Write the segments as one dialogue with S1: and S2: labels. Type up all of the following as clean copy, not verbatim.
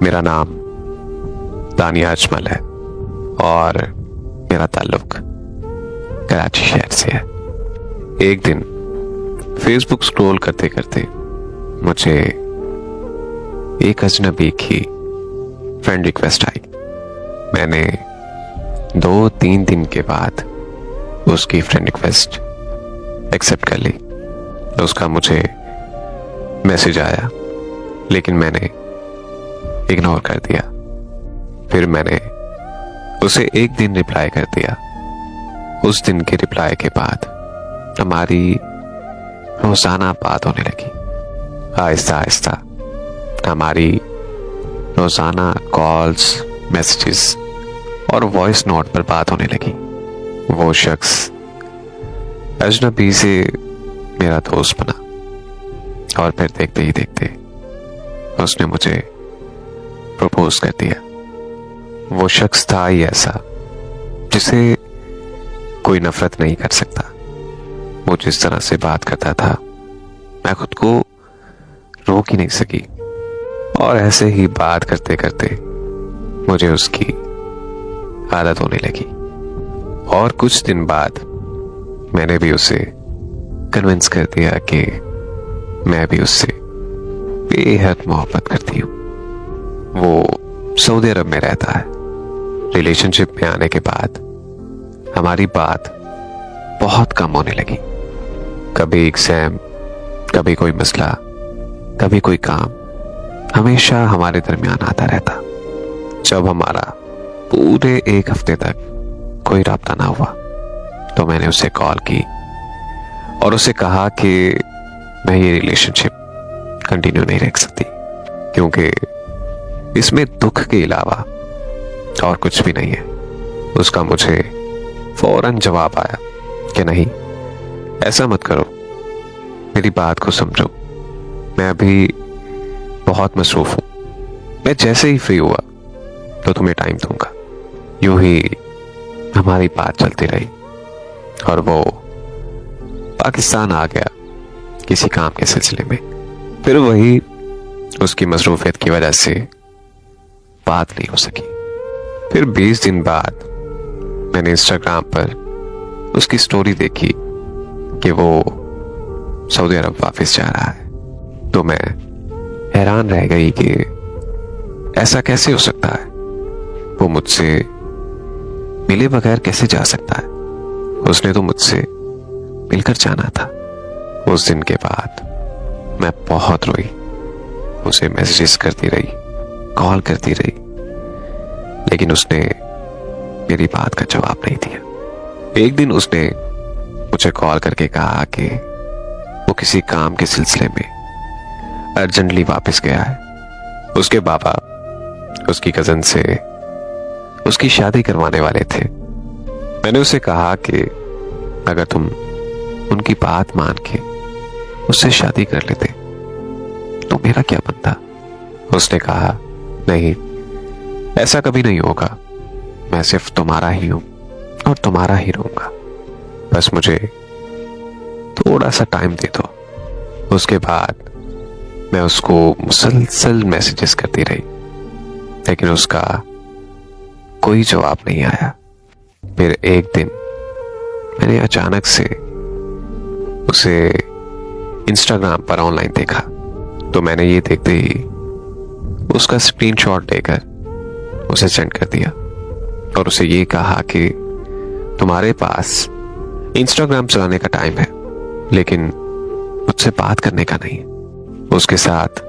S1: मेरा नाम दानिया अजमल है और मेरा ताल्लुक कराची शहर से है। एक दिन फेसबुक स्क्रॉल करते करते मुझे एक अजनबी की फ्रेंड रिक्वेस्ट आई। मैंने 2-3 दिन के बाद उसकी फ्रेंड रिक्वेस्ट एक्सेप्ट कर ली। तो उसका मुझे मैसेज आया, लेकिन मैंने इग्नोर कर दिया। फिर मैंने उसे एक दिन रिप्लाई कर दिया। उस दिन के रिप्लाई के बाद हमारी रोजाना बात होने लगी। आहिस्ता आहिस्ता हमारी रोजाना कॉल्स, मैसेजेस और वॉइस नोट पर बात होने लगी। वो शख्स अजनबी से मेरा दोस्त बना और फिर देखते ही देखते उसने मुझे प्रपोज कर दिया। वो शख्स था ही ऐसा जिसे कोई नफरत नहीं कर सकता। वो जिस तरह से बात करता था, मैं खुद को रोक ही नहीं सकी और ऐसे ही बात करते करते मुझे उसकी आदत होने लगी। और कुछ दिन बाद मैंने भी उसे कन्विंस कर दिया कि मैं भी उससे बेहद मोहब्बत करती हूँ। वो सऊदी अरब में रहता है। रिलेशनशिप में आने के बाद हमारी बात बहुत कम होने लगी। कभी एग्जाम, कभी कोई मसला, कभी कोई काम, हमेशा हमारे दरमियान आता रहता। जब हमारा पूरे एक हफ्ते तक कोई राब्ता ना हुआ तो मैंने उसे कॉल की और उसे कहा कि मैं ये रिलेशनशिप कंटिन्यू नहीं रख सकती, क्योंकि इसमें दुख के अलावा और कुछ भी नहीं है। उसका मुझे फौरन जवाब आया कि नहीं, ऐसा मत करो, मेरी बात को समझो, मैं अभी बहुत मसरूफ हूं। मैं जैसे ही फ्री हुआ तो तुम्हें टाइम दूंगा। यूं ही हमारी बात चलती रही और वो पाकिस्तान आ गया किसी काम के सिलसिले में। फिर वही उसकी मसरूफियत की वजह से बात नहीं हो सकी। फिर 20 दिन बाद मैंने इंस्टाग्राम पर उसकी स्टोरी देखी कि वो सऊदी अरब वापस जा रहा है। तो मैं हैरान रह गई कि ऐसा कैसे हो सकता है। वो मुझसे मिले बगैर कैसे जा सकता है। उसने तो मुझसे मिलकर जाना था। उस दिन के बाद मैं बहुत रोई। उसे मैसेजेस करती रही, कॉल करती रही, लेकिन उसने मेरी बात का जवाब नहीं दिया। एक दिन उसने मुझे कॉल करके कहा कि वो किसी काम के सिलसिले में अर्जेंटली वापस गया है। उसके बाबा उसकी कजन से उसकी शादी करवाने वाले थे। मैंने उसे कहा कि अगर तुम उनकी बात मान के उससे शादी कर लेते तो मेरा क्या बनता। उसने कहा, नहीं, ऐसा कभी नहीं होगा। मैं सिर्फ तुम्हारा ही हूं और तुम्हारा ही रहूंगा। बस मुझे थोड़ा सा टाइम दे दो। उसके बाद मैं उसको मुसलसल मैसेजेस करती रही, लेकिन उसका कोई जवाब नहीं आया। फिर एक दिन मैंने अचानक से उसे इंस्टाग्राम पर ऑनलाइन देखा। तो मैंने ये देखते ही उसका स्क्रीनशॉट लेकर उसे सेंड कर दिया और उसे ये कहा कि तुम्हारे पास इंस्टाग्राम चलाने का टाइम है, लेकिन मुझसे बात करने का नहीं। उसके साथ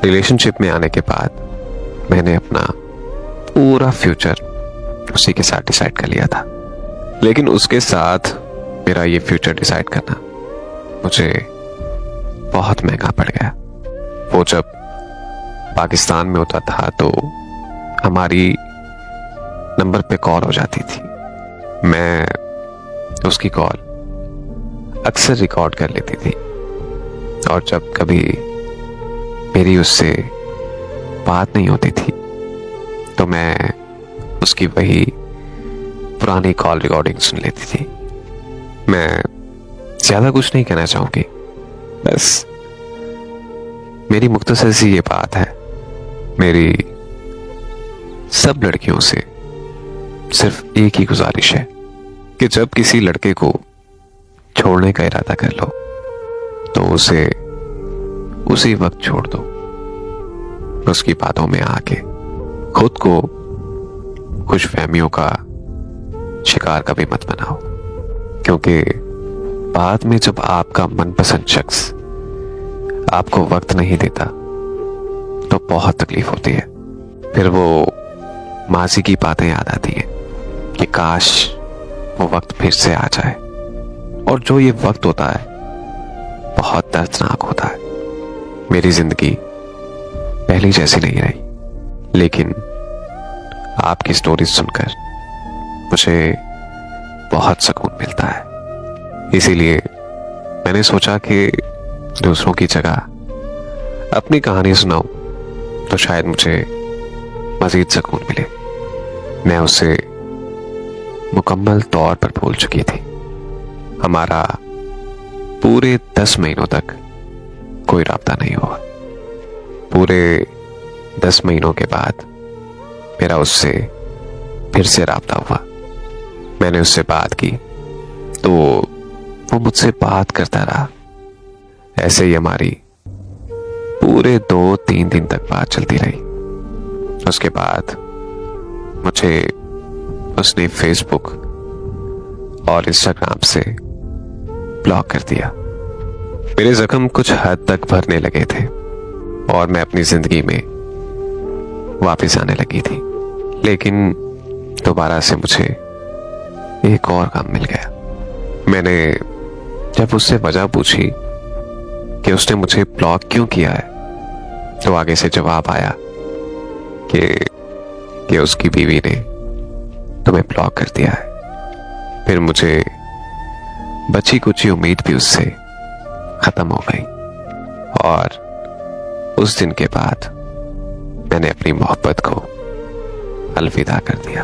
S1: रिलेशनशिप में आने के बाद मैंने अपना पूरा फ्यूचर उसी के साथ डिसाइड कर लिया था, लेकिन उसके साथ मेरा ये फ्यूचर डिसाइड करना मुझे बहुत महंगा पड़ गया। वो जब पाकिस्तान में होता था तो हमारी नंबर पे कॉल हो जाती थी। मैं उसकी कॉल अक्सर रिकॉर्ड कर लेती थी और जब कभी मेरी उससे बात नहीं होती थी तो मैं उसकी वही पुरानी कॉल रिकॉर्डिंग सुन लेती थी। मैं ज्यादा कुछ नहीं कहना चाहूंगी, बस मेरी मुख्तसर सी ये बात है। मेरी सब लड़कियों से सिर्फ एक ही गुजारिश है कि जब किसी लड़के को छोड़ने का इरादा कर लो तो उसे उसी वक्त छोड़ दो। उसकी बातों में आके खुद को खुशफहमियों का शिकार कभी मत बनाओ, क्योंकि बाद में जब आपका मनपसंद शख्स आपको वक्त नहीं देता तो बहुत तकलीफ होती है। फिर वो माजी की बातें याद आती हैं कि काश वो वक्त फिर से आ जाए। और जो ये वक्त होता है बहुत दर्दनाक होता है। मेरी जिंदगी पहली जैसी नहीं रही, लेकिन आपकी स्टोरी सुनकर मुझे बहुत सुकून मिलता है। इसीलिए मैंने सोचा कि दूसरों की जगह अपनी कहानी सुनाऊं तो शायद मुझे मजीद सुकून मिले। मैं उसे मुकम्मल तौर पर भूल चुकी थी। हमारा पूरे 10 महीनों तक कोई राब्ता नहीं हुआ। पूरे 10 महीनों के बाद मेरा उससे फिर से राब्ता हुआ। मैंने उससे बात की तो वो मुझसे बात करता रहा। ऐसे ही हमारी पूरे 2-3 दिन तक बात चलती रही। उसके बाद मुझे उसने फेसबुक और इंस्टाग्राम से ब्लॉक कर दिया। मेरे जख्म कुछ हद तक भरने लगे थे और मैं अपनी जिंदगी में वापस आने लगी थी, लेकिन दोबारा से मुझे एक और काम मिल गया। मैंने जब उससे वजह पूछी कि उसने मुझे ब्लॉक क्यों किया है, तो आगे से जवाब आया कि उसकी बीवी ने तुम्हें ब्लॉक कर दिया है। फिर मुझे बची कुछ उम्मीद भी उससे खत्म हो गई और उस दिन के बाद मैंने अपनी मोहब्बत को अलविदा कर दिया।